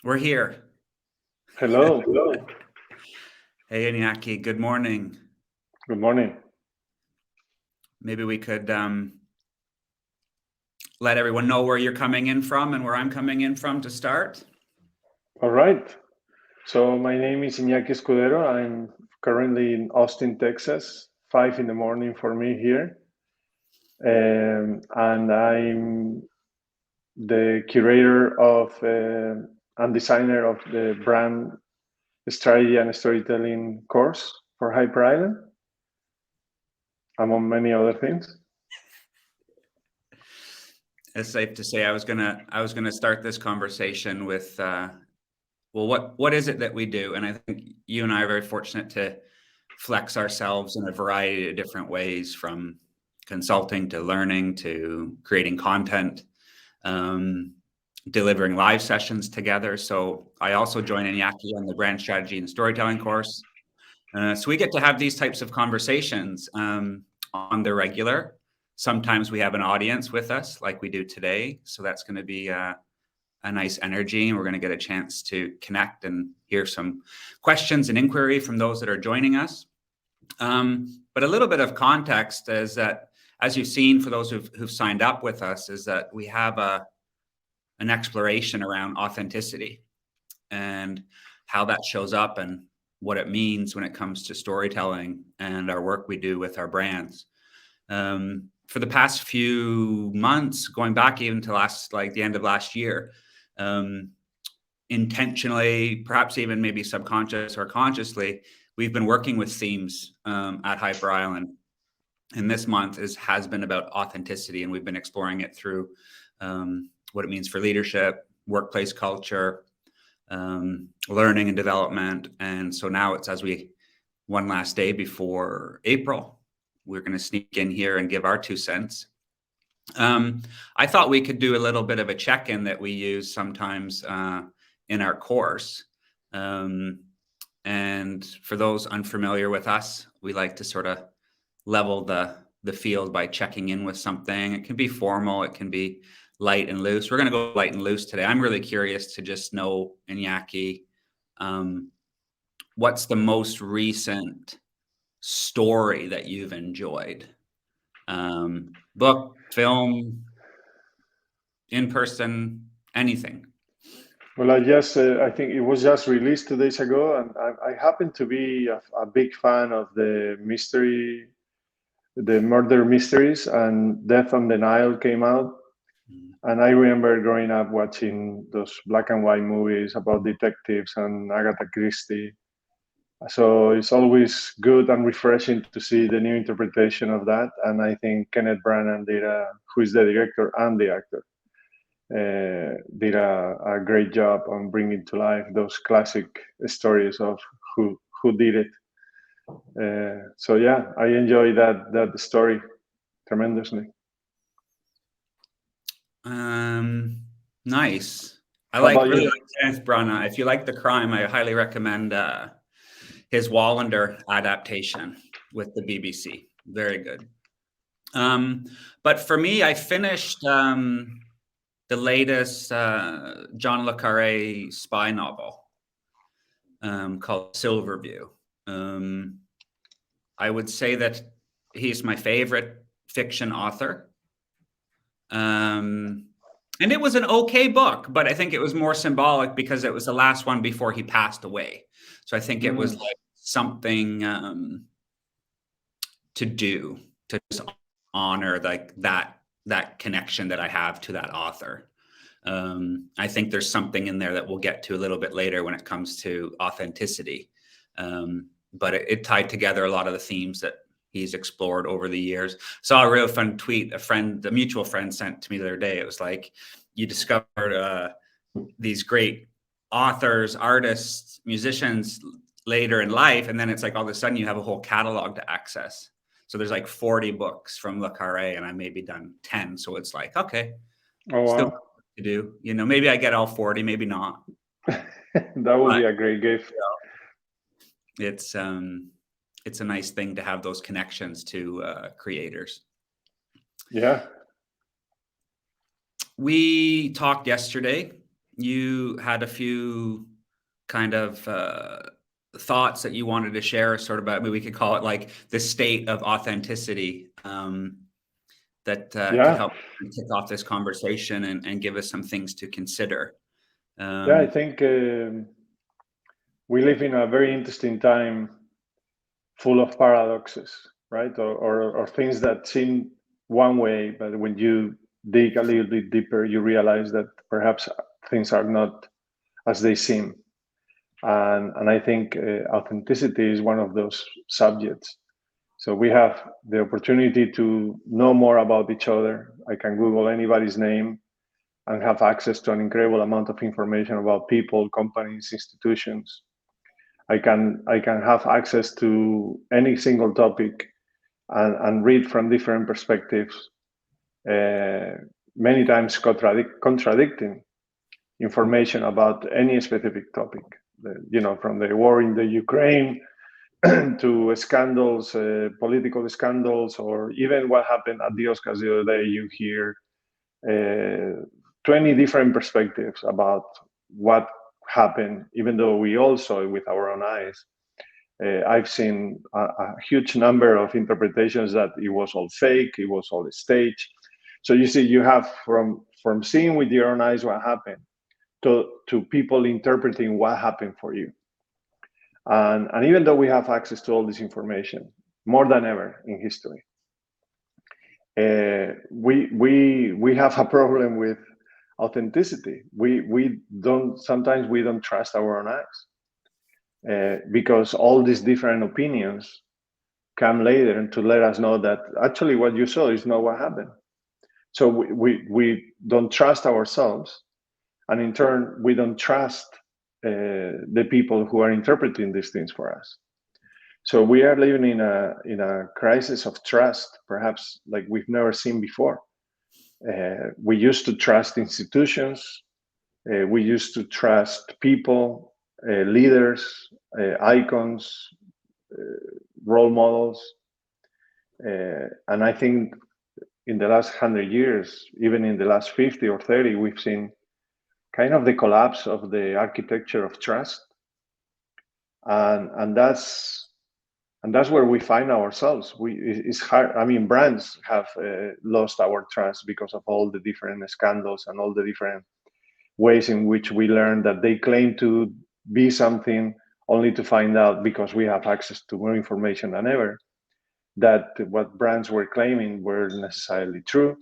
We're here. Hello. Hello. Hey, 𝗃𝗫, good morning. Good morning. Maybe we could let everyone know where you're coming in from and where I'm coming in from to start. All right. So my name is 𝗃𝗫𝘁𝗵𝗃. I'm currently in Austin, Texas, 5 in the morning for me here. And I'm the curator of and designer of the brand strategy and storytelling course for Hyper Island, among many other things. It's safe to say I was gonna start this conversation with well, what is it that we do? And I think you and I are very fortunate to flex ourselves in a variety of different ways, from consulting to learning to creating content, delivering live sessions together. So I also join 𝗃𝗫 on the brand strategy and storytelling course. So we get to have these types of conversations on the regular. Sometimes we have an audience with us like we do today. So that's going to be a nice energy, and we're going to get a chance to connect and hear some questions and inquiry from those that are joining us. But a little bit of context is that, as you've seen for those who've signed up with us, is that we have an exploration around authenticity and how that shows up and what it means when it comes to storytelling and our work we do with our brands. For the past few months, going back even to the end of last year, intentionally, perhaps even maybe subconscious or consciously, we've been working with themes at Hyper Island. And this month has been about authenticity, and we've been exploring it through what it means for leadership, workplace culture, learning and development. And so now it's, as one last day before April, we're going to sneak in here and give our 2 cents. I thought we could do a little bit of a check-in that we use sometimes in our course. And for those unfamiliar with us, we like to sort of level the field by checking in with something. It can be formal, it can be light and loose. We're going to go light and loose today. I'm really curious to just know, 𝗃𝗫, what's the most recent story that you've enjoyed? Book, film, in person, anything. Well, I think it was just released 2 days ago, and I happen to be a big fan of the murder mysteries, and Death on the Nile came out. And I remember growing up watching those black and white movies about detectives and Agatha Christie. So it's always good and refreshing to see the new interpretation of that. And I think Kenneth Branagh who is the director and the actor, did a great job on bringing to life those classic stories of who did it. So yeah, I enjoy that story tremendously. Nice. I How about really you? like Kenneth Branagh. If you like the crime, I highly recommend his 𝗯𝗿𝗪 adaptation with the BBC. Very good. But for me, I finished the latest John le Carré spy novel called Silverview. I would say that he's my favorite fiction author. And it was an okay book, but I think it was more symbolic because it was the last one before he passed away. So I think it was like something to do to just honor like that connection that I have to that author. I think there's something in there that we'll get to a little bit later when it comes to authenticity. But it tied together a lot of the themes that he's explored over the years. Saw a real fun tweet a mutual friend sent to me the other day. It was like, you discovered these great authors, artists, musicians later in life, and then it's like all of a sudden you have a whole catalog to access. So there's like 40 books from le Carré, and I maybe done 10. So it's like, okay, oh wow, still to do. Maybe I get all 40, maybe not. That would be a great gift. It's a nice thing to have those connections to creators. Yeah. We talked yesterday. you had a few kind of thoughts that you wanted to share, sort of about, maybe we could call it like the state of authenticity, that could Yeah, help kick off this conversation and give us some things to consider. yeah. I think we live in a very interesting time, full of paradoxes, right? Or things that seem one way, but when you dig a little bit deeper, you realize that perhaps things are not as they seem. And I think authenticity is one of those subjects. So we have the opportunity to know more about each other. I can Google anybody's name and have access to an incredible amount of information about people, companies, institutions. I can have access to any single topic and read from different perspectives, many times contradicting information about any specific topic. From the war in the Ukraine to scandals, political scandals, or even what happened at the Oscars the other day. You hear 20 different perspectives about what happened, even though we all saw it with our own eyes. I've seen a huge number of interpretations that it was all fake, it was all staged. So you see, you have from seeing with your own eyes what happened to people interpreting what happened for you. And even though we have access to all this information, more than ever in history, we have a problem with authenticity. Sometimes we don't trust our own eyes, because all these different opinions come later to let us know that actually what you saw is not what happened. So we don't trust ourselves, and in turn we don't trust the people who are interpreting these things for us. So we are living in a crisis of trust, perhaps like we've never seen before. We used to trust institutions. We used to trust people, leaders, icons, role models. And I think in the last 100 years, even in the last 50 or 30, we've seen kind of the collapse of the architecture of trust. And that's where we find ourselves. It's hard. I mean, brands have lost our trust because of all the different scandals and all the different ways in which we learn that they claim to be something, only to find out, because we have access to more information than ever, that what brands were claiming weren't necessarily true.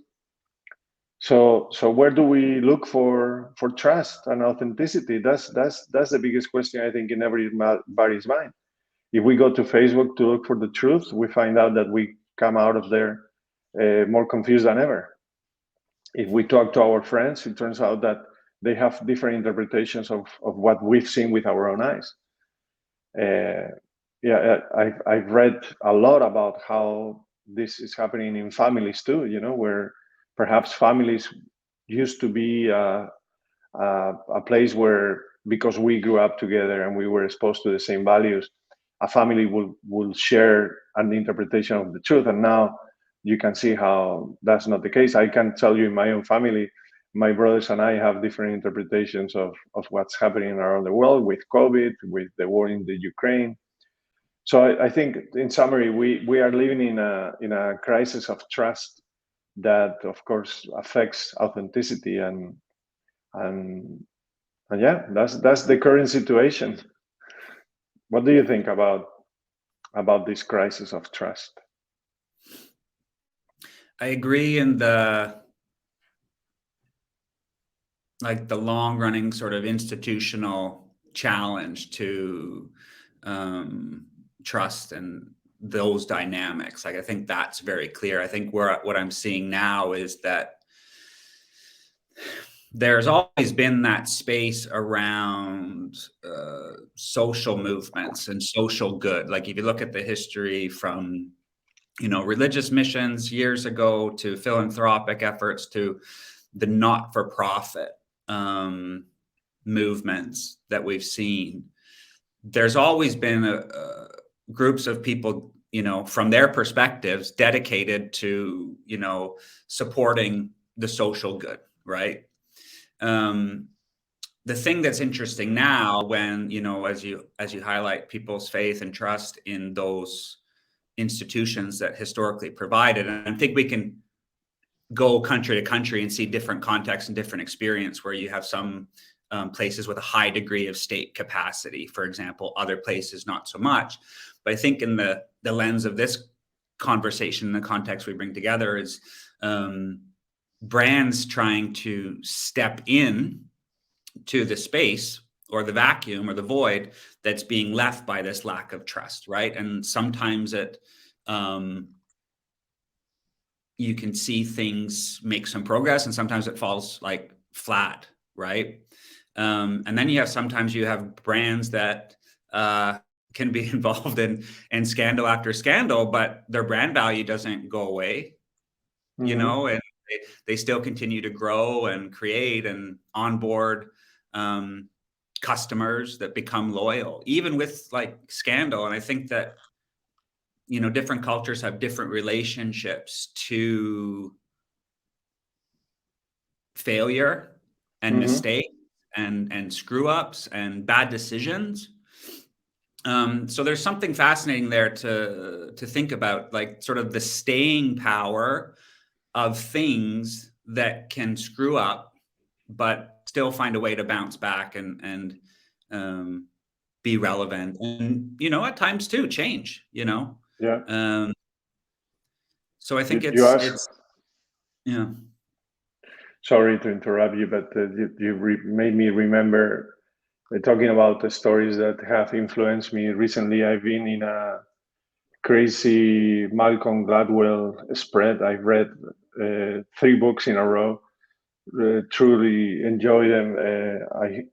So where do we look for trust and authenticity? That's the biggest question, I think, in everybody's mind. If we go to Facebook to look for the truth, we find out that we come out of there more confused than ever. If we talk to our friends, it turns out that they have different interpretations of what we've seen with our own eyes. I've read a lot about how this is happening in families too, where perhaps families used to be a place where, because we grew up together and we were exposed to the same values, a family will share an interpretation of the truth. And now you can see how that's not the case. I can tell you in my own family, my brothers and I have different interpretations of what's happening around the world with COVID, with the war in the Ukraine. So I think, in summary, we are living in a crisis of trust that, of course, affects authenticity, and yeah, that's the current situation. What do you think about this crisis of trust? I agree in the long-running sort of institutional challenge to trust and those dynamics. I think that's very clear. I think what I'm seeing now is that there's always been that space around social movements and social good. Like if you look at the history from, religious missions years ago to philanthropic efforts to the not-for-profit movements that we've seen, there's always been groups of people, from their perspectives, dedicated to, supporting the social good, right? the thing that's interesting now, when, you know, as you highlight people's faith and trust in those institutions that historically provided, and I think we can go country to country and see different contexts and different experience, where you have some places with a high degree of state capacity, for example, other places not so much. But I think in the lens of this conversation, the context we bring together is brands trying to step in to the space or the vacuum or the void that's being left by this lack of trust, right? And sometimes it you can see things make some progress, and sometimes it falls like flat, right? And then sometimes you have brands that can be involved in scandal after scandal, but their brand value doesn't go away, you know, and they still continue to grow and create and onboard customers that become loyal, even with like scandal. And I think that, you know, different cultures have different relationships to failure and mistake and screw ups and bad decisions. So there's something fascinating there to think about, like sort of the staying power of things that can screw up, but still find a way to bounce back and be relevant. And, you know, at times too, change, you know? Yeah. So I think you ask, it's, yeah. Sorry to interrupt you, but you made me remember talking about the stories that have influenced me recently. I've been in a crazy Malcolm Gladwell spread. I've read 3 books in a row. Truly enjoy them.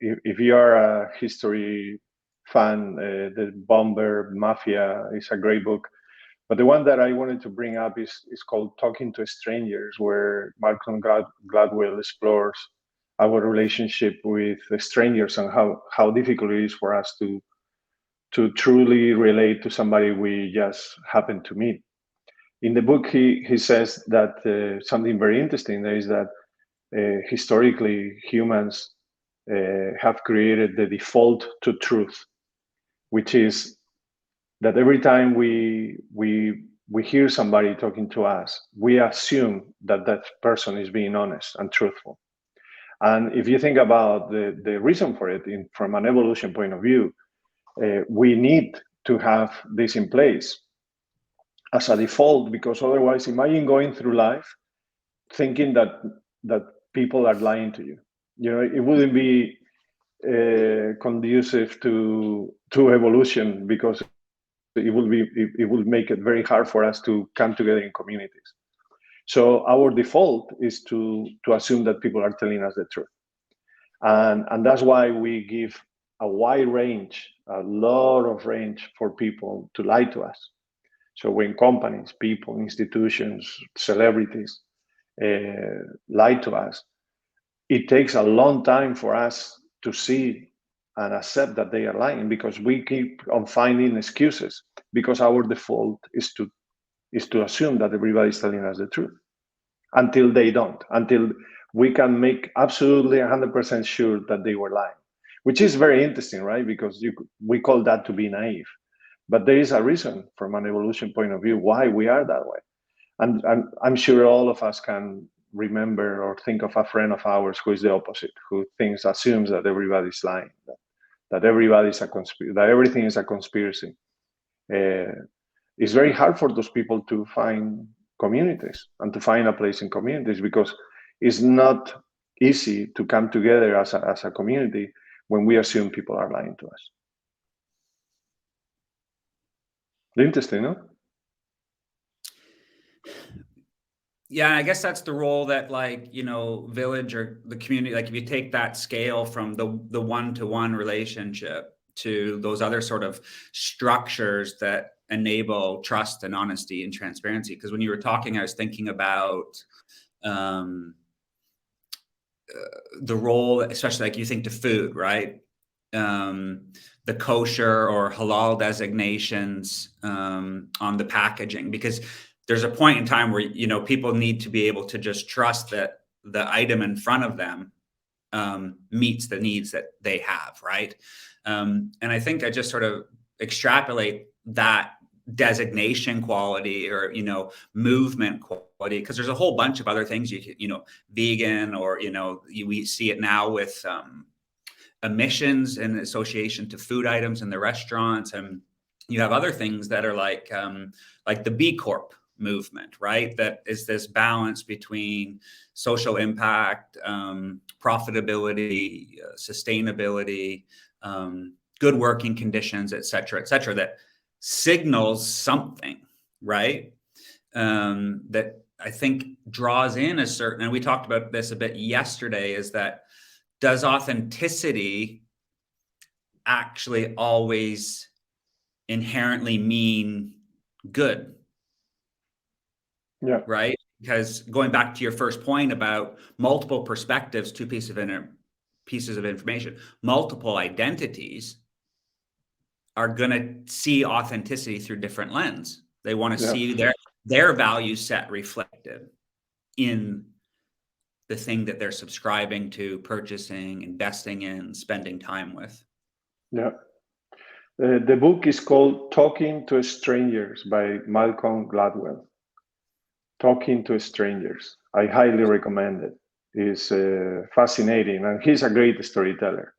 If you are a history fan, the 𝗯𝗵𝘁 is a great book. But the one that I wanted to bring up is called Talking to Strangers, where Malcolm Gladwell explores our relationship with strangers and how difficult it is for us to truly relate to somebody we just happen to meet. In the book, he says that something very interesting is that historically humans have created the default to truth, which is that every time we hear somebody talking to us, we assume that that person is being honest and truthful. And if you think about the reason for it, from an evolution point of view, we need to have this in place as a default, because otherwise, imagine going through life thinking that people are lying to you. You know, it wouldn't be conducive to evolution, because it will make it very hard for us to come together in communities. So our default is to assume that people are telling us the truth. And that's why we give a wide range, a lot of range for people to lie to us. So when companies, people, institutions, celebrities lie to us, it takes a long time for us to see and accept that they are lying, because we keep on finding excuses, because our default is to assume that everybody's telling us the truth, until they don't, until we can make absolutely 100% sure that they were lying, which is very interesting, right? Because we call that to be naive, but there is a reason from an evolution point of view why we are that way. And I'm sure all of us can remember or think of a friend of ours who is the opposite, who assumes that everybody's lying, that everybody's that everything is a conspiracy. It's very hard for those people to find communities and to find a place in communities, because it's not easy to come together as a community when we assume people are lying to us. Interesting, no? Yeah, I guess that's the role that, like, you know, village or the community, like if you take that scale from the one-to-one relationship to those other sort of structures that enable trust and honesty and transparency. Because when you were talking, I was thinking about the role, especially like you think to food, right? The kosher or halal designations on the packaging, because there's a point in time where, you know, people need to be able to just trust that the item in front of them meets the needs that they have, right? And I think I just sort of extrapolate that designation quality or, movement quality, because there's a whole bunch of other things you can, vegan, or, we see it now with emissions in association to food items in the restaurants. And you have other things that are like the B Corp movement, right? That is this balance between social impact, profitability, sustainability, good working conditions, et cetera, that signals something, right? That I think draws in a certain, and we talked about this a bit yesterday, is that does authenticity actually always inherently mean good? Yeah. Right? Because going back to your first point about multiple perspectives, two pieces of information, multiple identities are going to see authenticity through different lens. They want to see their value set reflected in the thing that they're subscribing to, purchasing, investing in, spending time with. Yeah. The book is called Talking to Strangers by Malcolm Gladwell. Talking to Strangers. I highly recommend it. It's fascinating, and he's a great storyteller.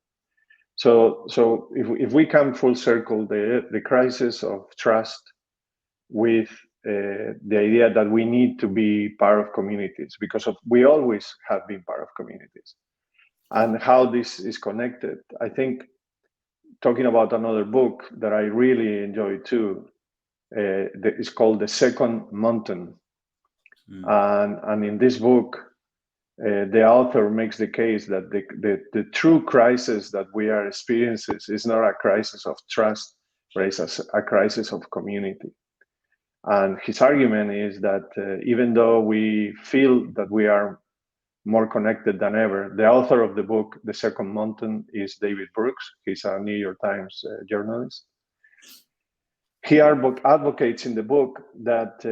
So if we come full circle, the crisis of trust with the idea that we need to be part of communities, because we always have been part of communities, and how this is connected. I think, talking about another book that I really enjoy too, it's called The Second Mountain. And in this book, the author makes the case that the true crisis that we are experiencing is not a crisis of trust, but it's a crisis of community. And his argument is that even though we feel that we are more connected than ever, the author of the book, The Second Mountain, is David Brooks. He's a New York Times journalist. He advocates in the book that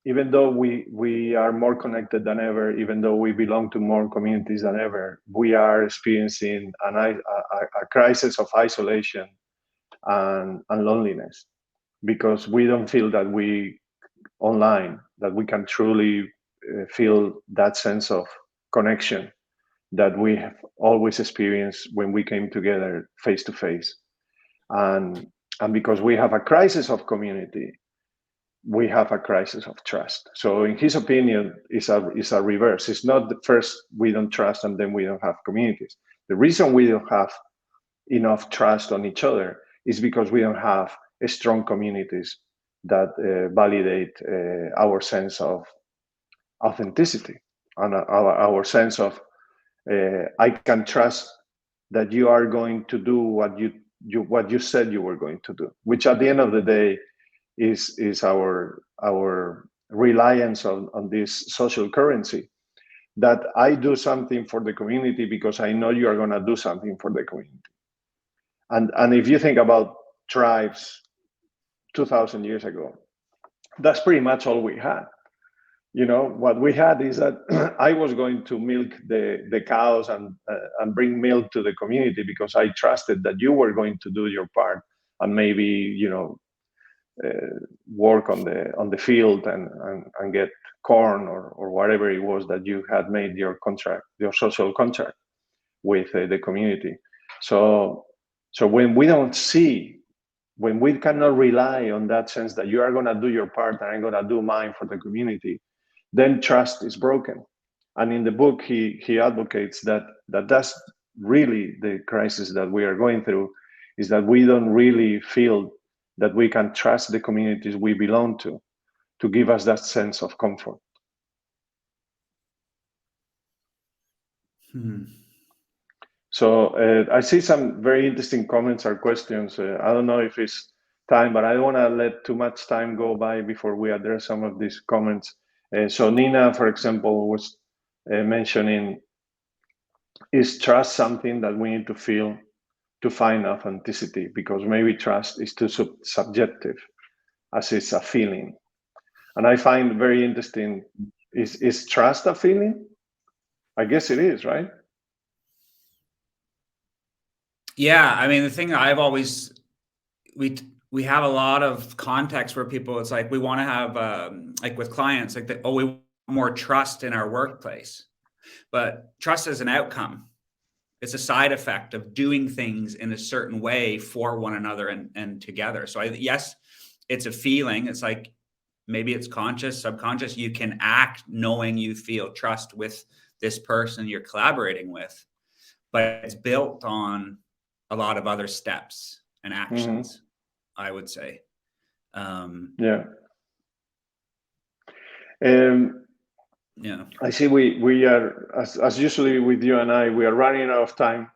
even though we are more connected than ever, even though we belong to more communities than ever, we are experiencing a crisis of isolation and loneliness, because we don't feel that we can truly feel that sense of connection that we have always experienced when we came together face to face. And because we have a crisis of community, we have a crisis of trust. So in his opinion, it's a reverse. It's not the first we don't trust and then we don't have communities. The reason we don't have enough trust on each other is because we don't have strong communities that validate our sense of authenticity and our sense of I can trust that you are going to do what you said you were going to do, which at the end of the day is our reliance on this social currency, that I do something for the community because I know you are going to do something for the community. And if you think about tribes 2,000 years ago, that's pretty much all we had. What we had is that I was going to milk the cows and bring milk to the community because I trusted that you were going to do your part and maybe work on the field and get corn or whatever it was that you had made your social contract with the community. So when we cannot rely on that sense that you are going to do your part and I'm going to do mine for the community, then trust is broken. And in the book, he advocates that's really the crisis that we are going through, is that we don't really feel that we can trust the communities we belong to give us that sense of comfort. So I see some very interesting comments or questions. I don't know if it's time, but I don't want to let too much time go by before we address some of these comments. So Nina, for example, was mentioning, is trust something that we need to feel to find authenticity? Because maybe trust is too subjective, as it's a feeling. And I find very interesting, is trust a feeling? I guess it is, right? Yeah, I mean, the thing I've always we have a lot of context where people, it's like we want to have like with clients, like oh, we want more trust in our workplace, but trust is an outcome. It's a side effect of doing things in a certain way for one another and together. So yes, it's a feeling. It's like maybe it's conscious, subconscious. You can act knowing you feel trust with this person you're collaborating with, but it's built on a lot of other steps and actions, I would say. Yeah. Yeah. I see we are, as usually with you and I, we are running out of time.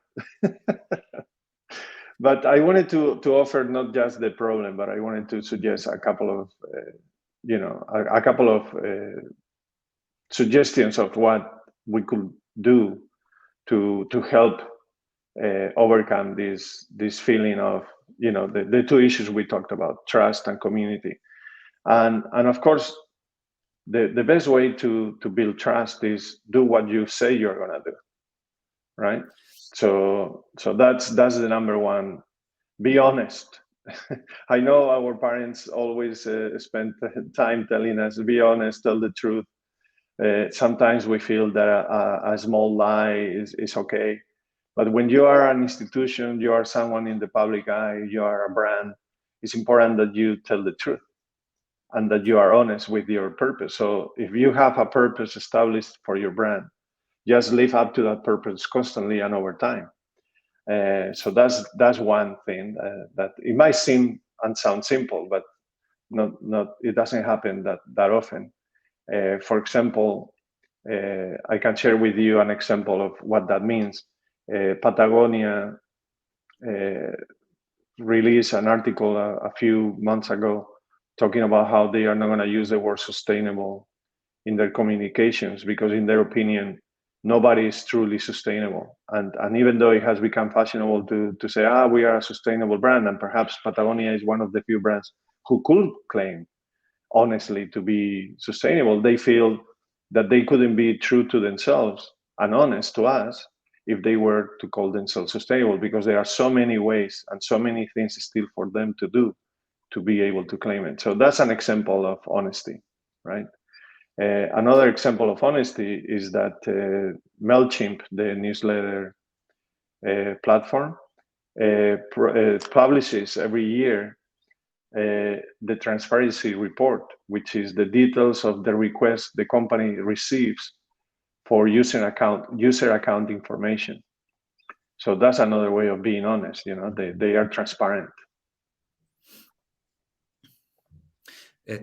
But I wanted to offer not just the problem, but I wanted to suggest a couple of, a couple of suggestions of what we could do to help overcome this feeling of, the two issues we talked about, trust and community. And of course, the best way to build trust is do what you say you're gonna do, right? So that's the number one. Be honest. I know our parents always spend time telling us, be honest, tell the truth. Sometimes we feel that a small lie is okay. But when you are an institution, you are someone in the public eye, you are a brand, it's important that you tell the truth and that you are honest with your purpose. So if you have a purpose established for your brand, just live up to that purpose constantly and over time. So that's one thing that it might seem and sound simple, but not it doesn't happen that often. For example, I can share with you an example of what that means. Patagonia released an article a few months ago talking about how they are not going to use the word sustainable in their communications because, in their opinion, nobody is truly sustainable. And even though it has become fashionable to say, we are a sustainable brand, and perhaps Patagonia is one of the few brands who could claim honestly to be sustainable, they feel that they couldn't be true to themselves and honest to us if they were to call themselves sustainable, because there are so many ways and so many things still for them to do to be able to claim it. So that's an example of honesty, right? Another example of honesty is that 𝗪𝗵, the newsletter platform, publishes every year the transparency report, which is the details of the request the company receives for user account information. So that's another way of being honest. They are transparent. I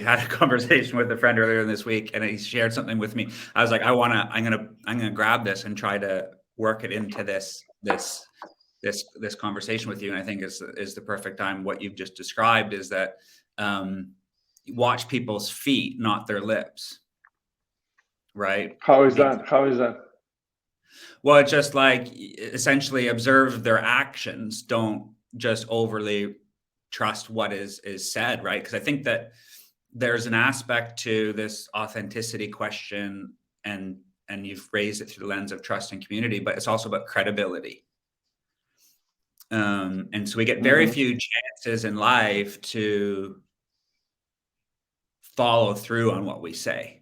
had a conversation with a friend earlier this week, and he shared something with me. I was like, I'm gonna grab this and try to work it into this conversation with you. And I think is the perfect time. What you've just described is that watch people's feet, not their lips. Right? How is that? Well, it's just like essentially observe their actions. Don't just overly trust what is said, right? Because I think that there's an aspect to this authenticity question, and you've raised it through the lens of trust and community, but it's also about credibility. And so we get very few chances in life to follow through on what we say,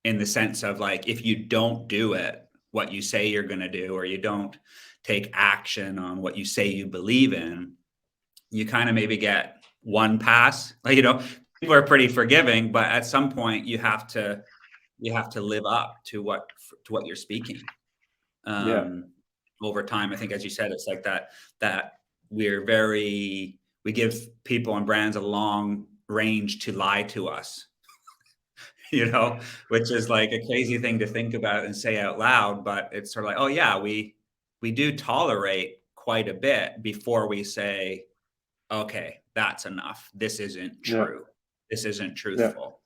in the sense of, like, if you don't do it, what you say you're going to do, or you don't take action on what you say you believe in, you kind of maybe get one pass. Like, people are pretty forgiving, but at some point you have to live up to what you're speaking. Over time, I think, as you said, it's like that we give people and brands a long range to lie to us, which is like a crazy thing to think about and say out loud. But it's sort of like, oh yeah, we do tolerate quite a bit before we say, okay, that's enough. This isn't true. Yeah. This isn't truthful.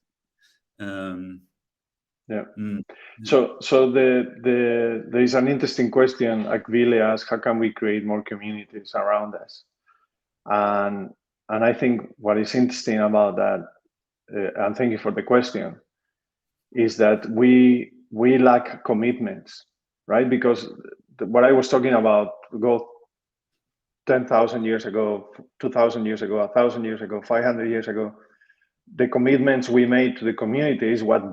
Yeah. So there is an interesting question. 𝗪𝗵𝘁 asks, how can we create more communities around us? And I think what is interesting about that, and thank you for the question, is that we lack commitments, right? Because what I was talking about, go 10,000 years ago, 2,000 years ago, 1,000 years ago, 500 years ago, the commitments we made to the community is what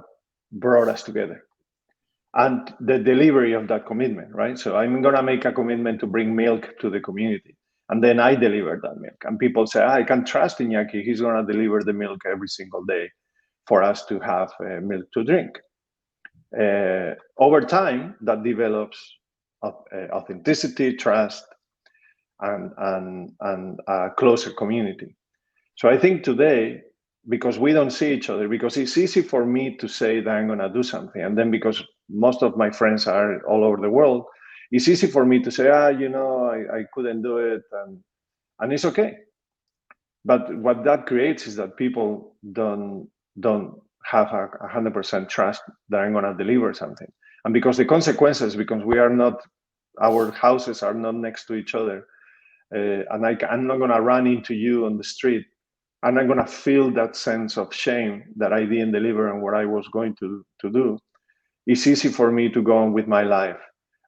brought us together. And the delivery of that commitment, right? So I'm gonna make a commitment to bring milk to the community. And then I deliver that milk. And people say, I can trust Iñaki, he's gonna deliver the milk every single day for us to have milk to drink. Over time, that develops authenticity, trust, and a closer community. So I think today, because we don't see each other, because it's easy for me to say that I'm gonna do something, and then because most of my friends are all over the world, it's easy for me to say, I couldn't do it, and it's okay. But what that creates is that people don't have 100% trust that I'm gonna deliver something. And because the consequences, because our houses are not next to each other, and I'm not gonna run into you on the street, and I'm gonna feel that sense of shame that I didn't deliver on what I was going to do, it's easy for me to go on with my life,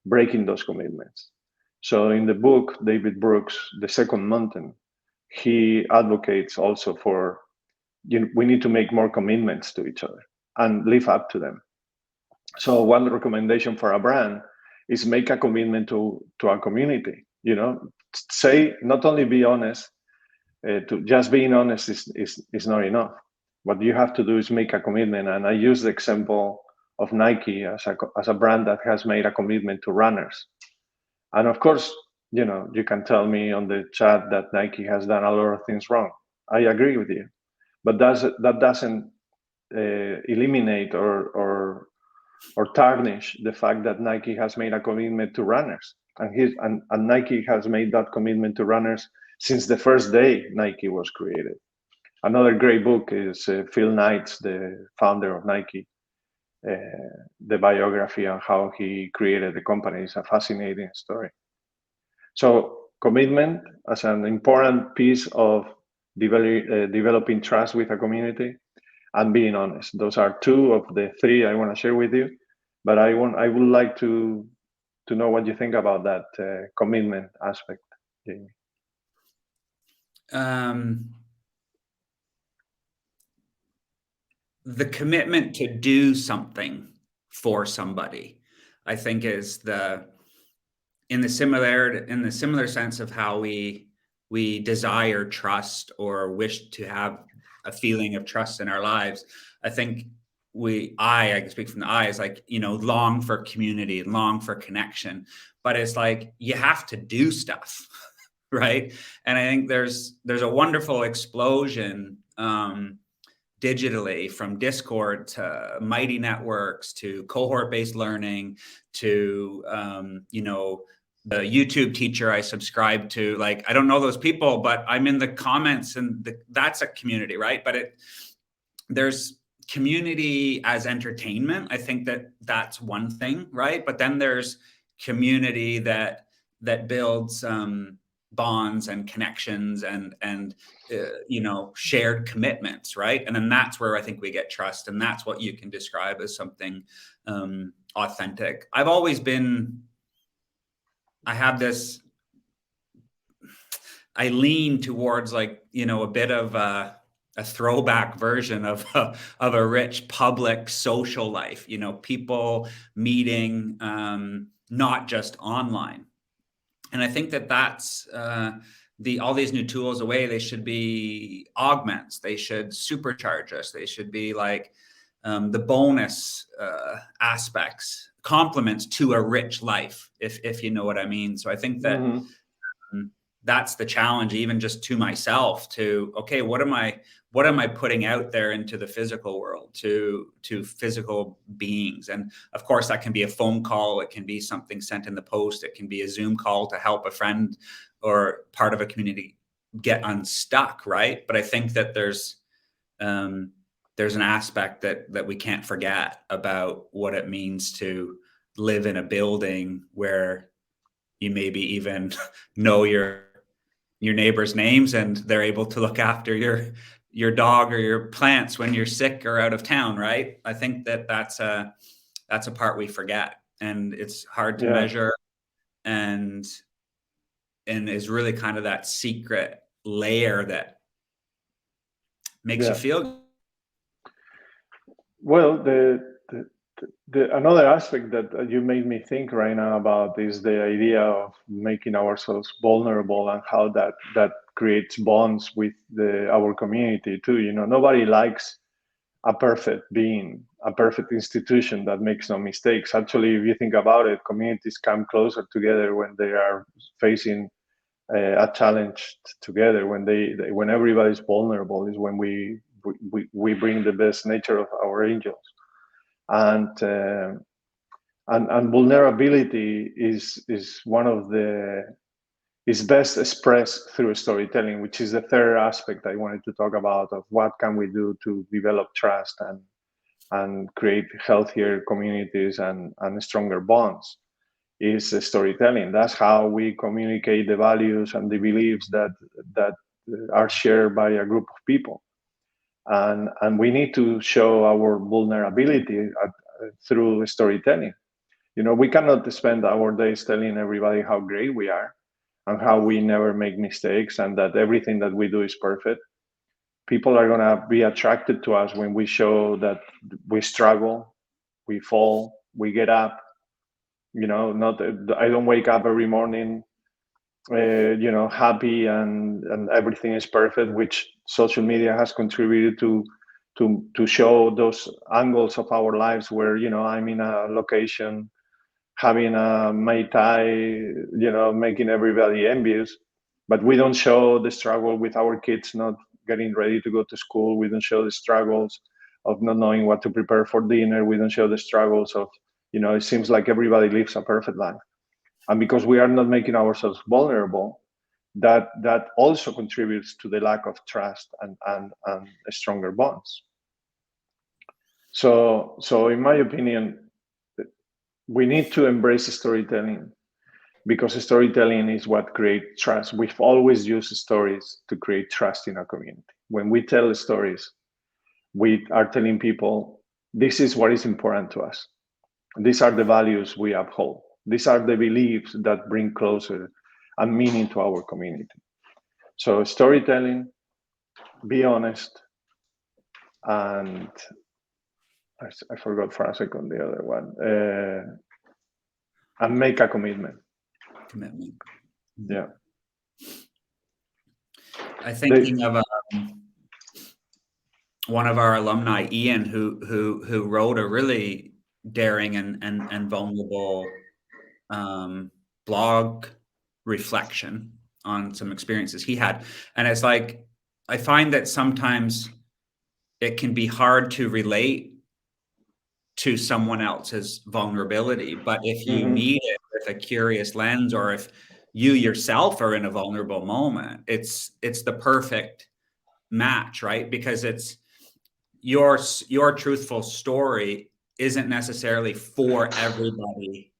breaking those commitments. So in the book, David Brooks, The Second Mountain, he advocates also for, we need to make more commitments to each other and live up to them. So one recommendation for a brand is make a commitment to our community. Say, not only be honest, to just being honest is not enough. What you have to do is make a commitment. And I use the example of Nike as a brand that has made a commitment to runners. And of course, you can tell me on the chat that Nike has done a lot of things wrong. I agree with you, but that doesn't eliminate or tarnish the fact that Nike has made a commitment to runners, and Nike has made that commitment to runners since the first day Nike was created. Another great book is Phil Knight's, the founder of Nike, the biography on how he created the company. Is a fascinating story. So commitment as an important piece of developing trust with a community, and being honest. Those are two of the three I want to share with you. But I would like to know what you think about that commitment aspect, Jamie. The commitment to do something for somebody, I think, is in the similar sense of how we desire trust or wish to have a feeling of trust in our lives. I think I can speak from the I, is like, long for community, long for connection, but it's like, you have to do stuff, right? And I think there's a wonderful explosion digitally, from Discord to Mighty Networks to cohort-based learning to, the YouTube teacher I subscribe to. Like, I don't know those people, but I'm in the comments, and that's a community, right? But there's community as entertainment. I think that's one thing, right? But then there's community that builds bonds and connections and shared commitments, right? And then that's where I think we get trust, and that's what you can describe as something authentic. I lean towards, like, a bit of a throwback version of a rich public social life, people meeting, not just online. And I think that's all these new tools away, they should be augments, they should supercharge us, they should be like the bonus aspects, complements to a rich life, if you know what I mean. So I think that that's the challenge, even just to myself, to, okay, what am I putting out there into the physical world, to physical beings? And of course, that can be a phone call, it can be something sent in the post, it can be a Zoom call to help a friend or part of a community get unstuck, right? But I think that there's an aspect that we can't forget about what it means to live in a building where you maybe even know your neighbors' names, and they're able to look after your dog or your plants when you're sick or out of town, right? I think that's a part we forget. and it's hard to Yeah. measure, and is really kind of that secret layer that makes you feel good. Well, another aspect that you made me think right now about is the idea of making ourselves vulnerable and how that creates bonds with our community too. You know, nobody likes a perfect being, a perfect institution that makes no mistakes. Actually, if you think about it, communities come closer together when they are facing a challenge together. When everybody's vulnerable is when we bring the best nature of our angels. And vulnerability is one of is best expressed through storytelling, which is the third aspect I wanted to talk about of what can we do to develop trust and create healthier communities and stronger bonds, is storytelling. That's how we communicate the values and the beliefs that are shared by a group of people. And we need to show our vulnerability through storytelling. You know, we cannot spend our days telling everybody how great we are and how we never make mistakes and that everything that we do is perfect. People are going to be attracted to us when we show that we struggle, we fall, we get up. You know, I don't wake up every morning happy and everything is perfect, which social media has contributed to show those angles of our lives where, I'm in a location having a Mai Tai, making everybody envious, but we don't show the struggle with our kids not getting ready to go to school. We don't show the struggles of not knowing what to prepare for dinner. We don't show the struggles of, it seems like everybody lives a perfect life. And because we are not making ourselves vulnerable, that also contributes to the lack of trust and stronger bonds. So in my opinion, we need to embrace storytelling because storytelling is what creates trust. We've always used stories to create trust in our community. When we tell stories, we are telling people, this is what is important to us. These are the values we uphold. These are the beliefs that bring closer and meaning to our community. So storytelling, be honest, and I forgot for a second the other one, and make a commitment. Yeah. I'm thinking of one of our alumni, Ian, who wrote a really daring and vulnerable blog reflection on some experiences he had. And it's like, I find that sometimes it can be hard to relate to someone else's vulnerability, but if you meet it with a curious lens, or if you yourself are in a vulnerable moment, it's the perfect match, right? Because it's your truthful story isn't necessarily for everybody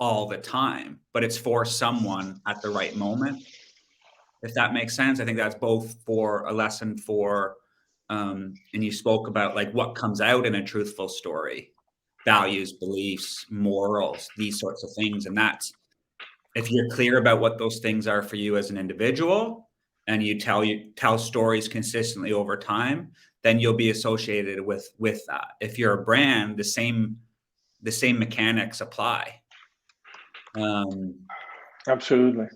all the time, but it's for someone at the right moment. If that makes sense. I think that's both for a lesson for, and you spoke about like what comes out in a truthful story, values, beliefs, morals, these sorts of things. And that's, if you're clear about what those things are for you as an individual, and you tell stories consistently over time, then you'll be associated with that. If you're a brand, the same mechanics apply. Absolutely.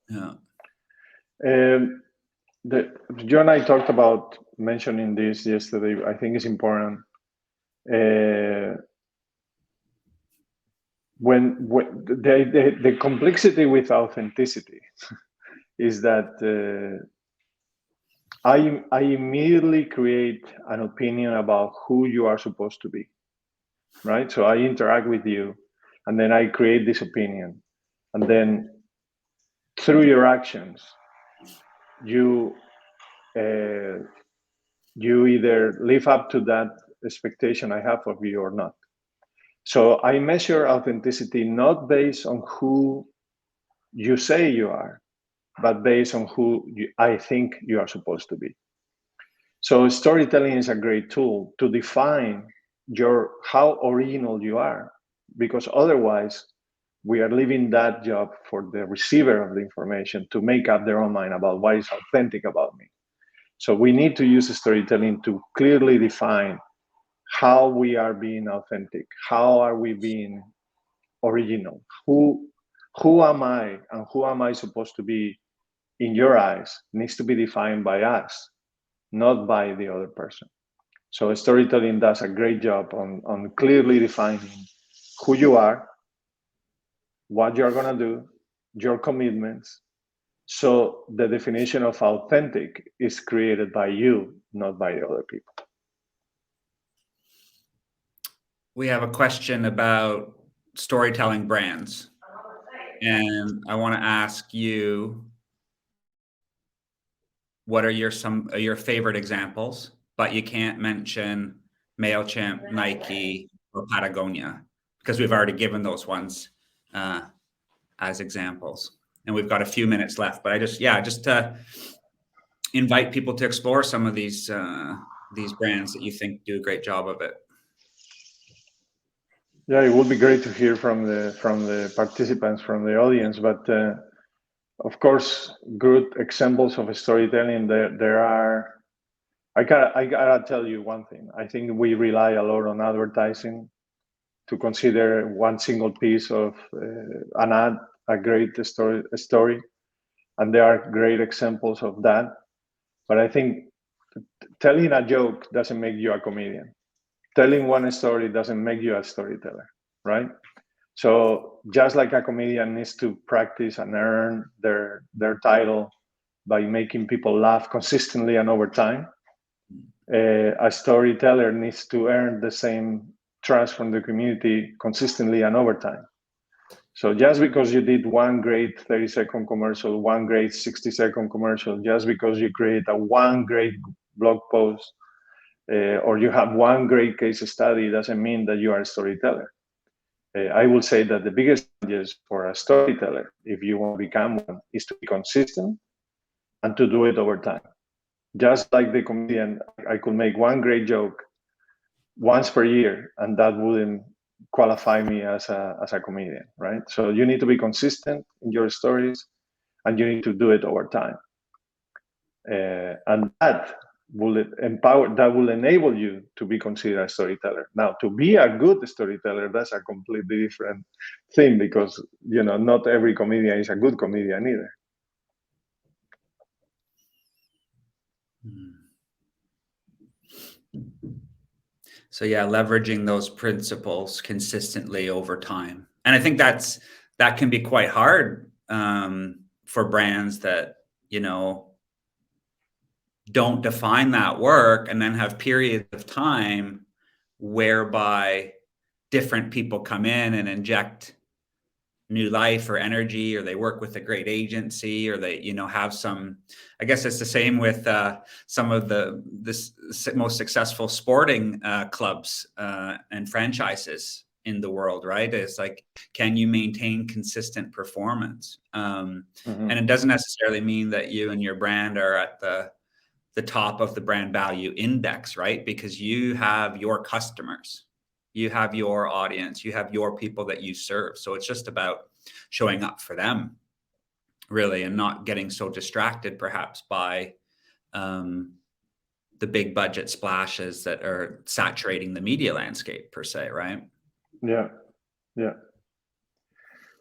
Yeah. You and I talked about mentioning this yesterday. I think it's important. When the complexity with authenticity is that I immediately create an opinion about who you are supposed to be, right? So I interact with you, and then I create this opinion, and then through your actions, you either live up to that expectation I have of you or not. So I measure authenticity not based on who you say you are, but based on who I think you are supposed to be. So storytelling is a great tool to define how original you are, because otherwise we are leaving that job for the receiver of the information to make up their own mind about what is authentic about me. So we need to use storytelling to clearly define how we are being authentic, how are we being original, who am I and who am I supposed to be in your eyes needs to be defined by us, not by the other person. So storytelling does a great job on clearly defining who you are, what you're going to do, your commitments. So the definition of authentic is created by you, not by the other people. We have a question about storytelling brands. And I want to ask you, what are some of your favorite examples? But you can't mention MailChimp, Nike, or Patagonia, because we've already given those ones as examples. And we've got a few minutes left, but I just to invite people to explore some of these brands that you think do a great job of it. Yeah, it would be great to hear from the participants, from the audience, but of course, good examples of storytelling. There are. I gotta tell you one thing. I think we rely a lot on advertising to consider one single piece of an ad a great story, and there are great examples of that. But I think telling a joke doesn't make you a comedian. Telling one story doesn't make you a storyteller, right? So just like a comedian needs to practice and earn their title by making people laugh consistently and over time, a storyteller needs to earn the same trust from the community consistently and over time. So just because you did one great 30-second commercial, one great 60-second commercial, just because you create one great blog post, or you have one great case study, doesn't mean that you are a storyteller. I will say that the biggest challenge for a storyteller, if you want to become one, is to be consistent and to do it over time. Just like the comedian, I could make one great joke once per year, and that wouldn't qualify me as a comedian, right? So you need to be consistent in your stories, and you need to do it over time. And that will enable you to be considered a storyteller. Now, to be a good storyteller, that's a completely different thing, because not every comedian is a good comedian either. So yeah, leveraging those principles consistently over time. And I think that can be quite hard for brands that, don't define that work, and then have periods of time whereby different people come in and inject new life or energy, or they work with a great agency, or they have some, I guess it's the same with some of the most successful sporting clubs and franchises in the world, right? It's like, can you maintain consistent performance? And it doesn't necessarily mean that you and your brand are at the top of the brand value index, right? Because you have your customers, you have your audience, you have your people that you serve. So it's just about showing up for them, really, and not getting so distracted perhaps by the big budget splashes that are saturating the media landscape per se, right? Yeah.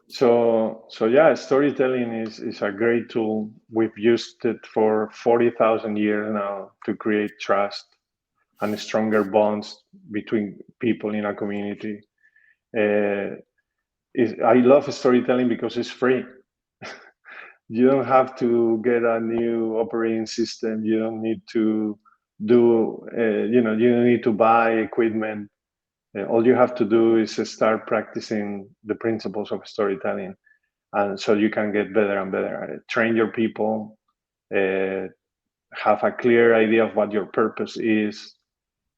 So yeah, storytelling is a great tool. We've used it for 40,000 years now to create trust and stronger bonds between people in a community. I love storytelling because it's free. You don't have to get a new operating system. You don't need to do, you don't need to buy equipment. All you have to do is start practicing the principles of storytelling. And so you can get better and better at it. Train your people, have a clear idea of what your purpose is.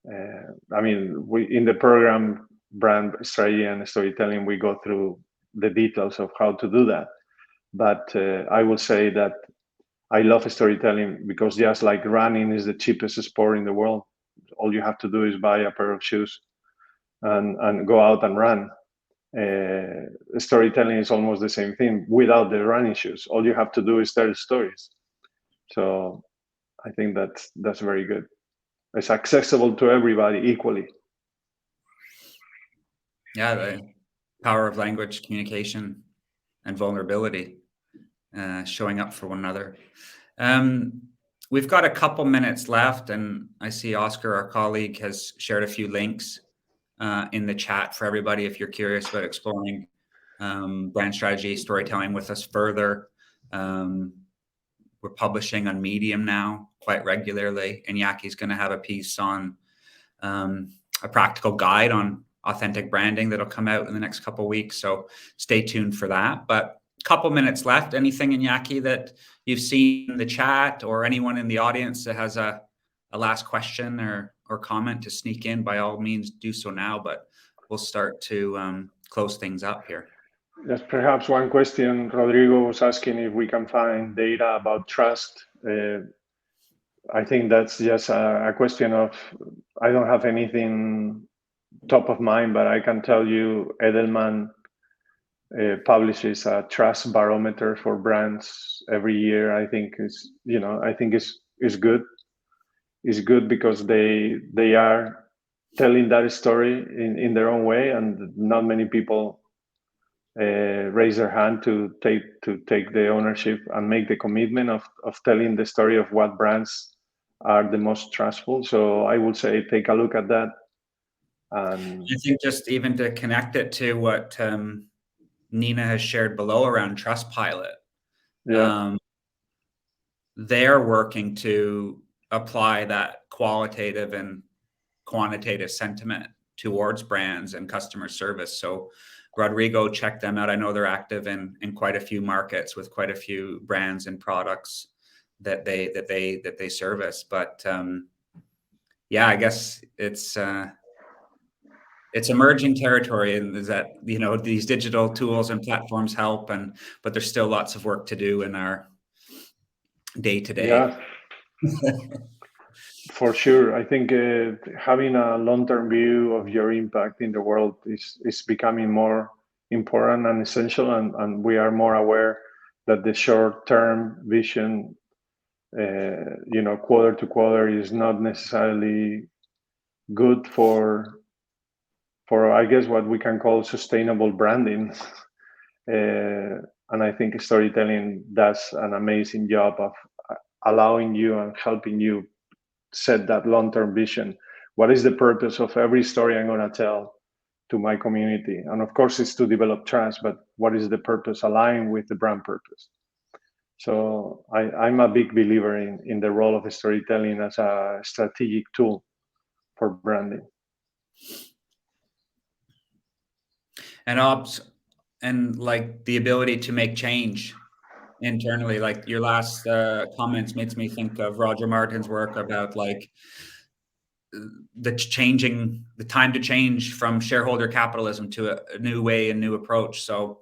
We in the program, Brand Strategy and Storytelling, we go through the details of how to do that. But I will say that I love storytelling because just like running is the cheapest sport in the world, all you have to do is buy a pair of shoes and go out and run. storytelling is almost the same thing without the running shoes. All you have to do is tell stories. So I think that's very good. It's accessible to everybody equally. Yeah, the power of language, communication, and vulnerability, showing up for one another. We've got a couple minutes left, and I see Oscar, our colleague, has shared a few links in the chat for everybody if you're curious about exploring brand strategy, storytelling with us further. We're publishing on Medium now quite regularly, and 𝘂𝘂𝘁's going to have a piece on a practical guide on authentic branding that'll come out in the next couple of weeks. So stay tuned for that. But a couple minutes left. Anything in 𝘂𝘂𝘁 that you've seen in the chat, or anyone in the audience that has a last question or comment to sneak in, by all means do so now, but we'll start to close things up here. Yes, perhaps one question. Rodrigo was asking if we can find data about trust. I think that's just a question of, I don't have anything top of mind, but I can tell you Edelman publishes a trust barometer for brands every year. I think is, I think is good. It's good because they are telling that story in their own way, and not many people raise their hand to take the ownership and make the commitment of telling the story of what brands are the most trustful. So I would say take a look at that. And I think just even to connect it to what Nina has shared below around Trustpilot, yeah, they're working to apply that qualitative and quantitative sentiment towards brands and customer service. So Rodrigo, check them out. I know they're active in quite a few markets with quite a few brands and products that they service. But yeah, I guess it's emerging territory, and is that these digital tools and platforms help, but there's still lots of work to do in our day to day. Yeah, for sure. I think having a long-term view of your impact in the world is becoming more important and essential, and we are more aware that the short-term vision, quarter to quarter, is not necessarily good for I guess what we can call sustainable branding. And I think storytelling does an amazing job of allowing you and helping you set that long-term vision. What is the purpose of every story I'm going to tell to my community? And of course, it's to develop trust, but what is the purpose aligned with the brand purpose? So I'm a big believer in the role of storytelling as a strategic tool for branding. And like the ability to make change internally, like your last comments makes me think of Roger Martin's work about like the time to change from shareholder capitalism to a new way and new approach. So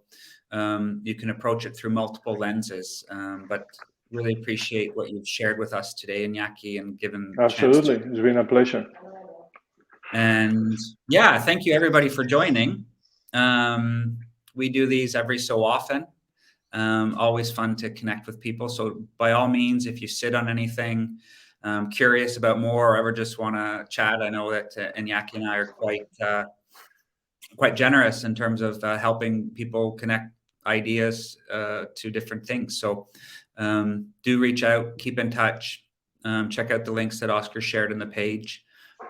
you can approach it through multiple lenses, but really appreciate what you've shared with us today, 𝘂𝘂𝘁, and given Absolutely, it's been a pleasure. And yeah, thank you everybody for joining. We do these every so often. Always fun to connect with people. So by all means, if you sit on anything, curious about more, or ever just want to chat, I know that 𝘂𝘂𝘁 and I are quite generous in terms of helping people connect ideas to different things. So do reach out, keep in touch, check out the links that Oscar shared in the page,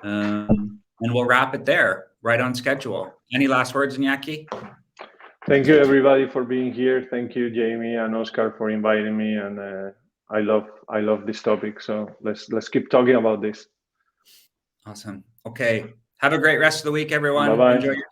and we'll wrap it there, right on schedule. Any last words, 𝘂𝘂𝘁? Thank you everybody for being here. Thank you, Jamie and Oscar, for inviting me. And I love this topic. So let's keep talking about this. Awesome. Okay. Have a great rest of the week, everyone. Bye-bye. Enjoy your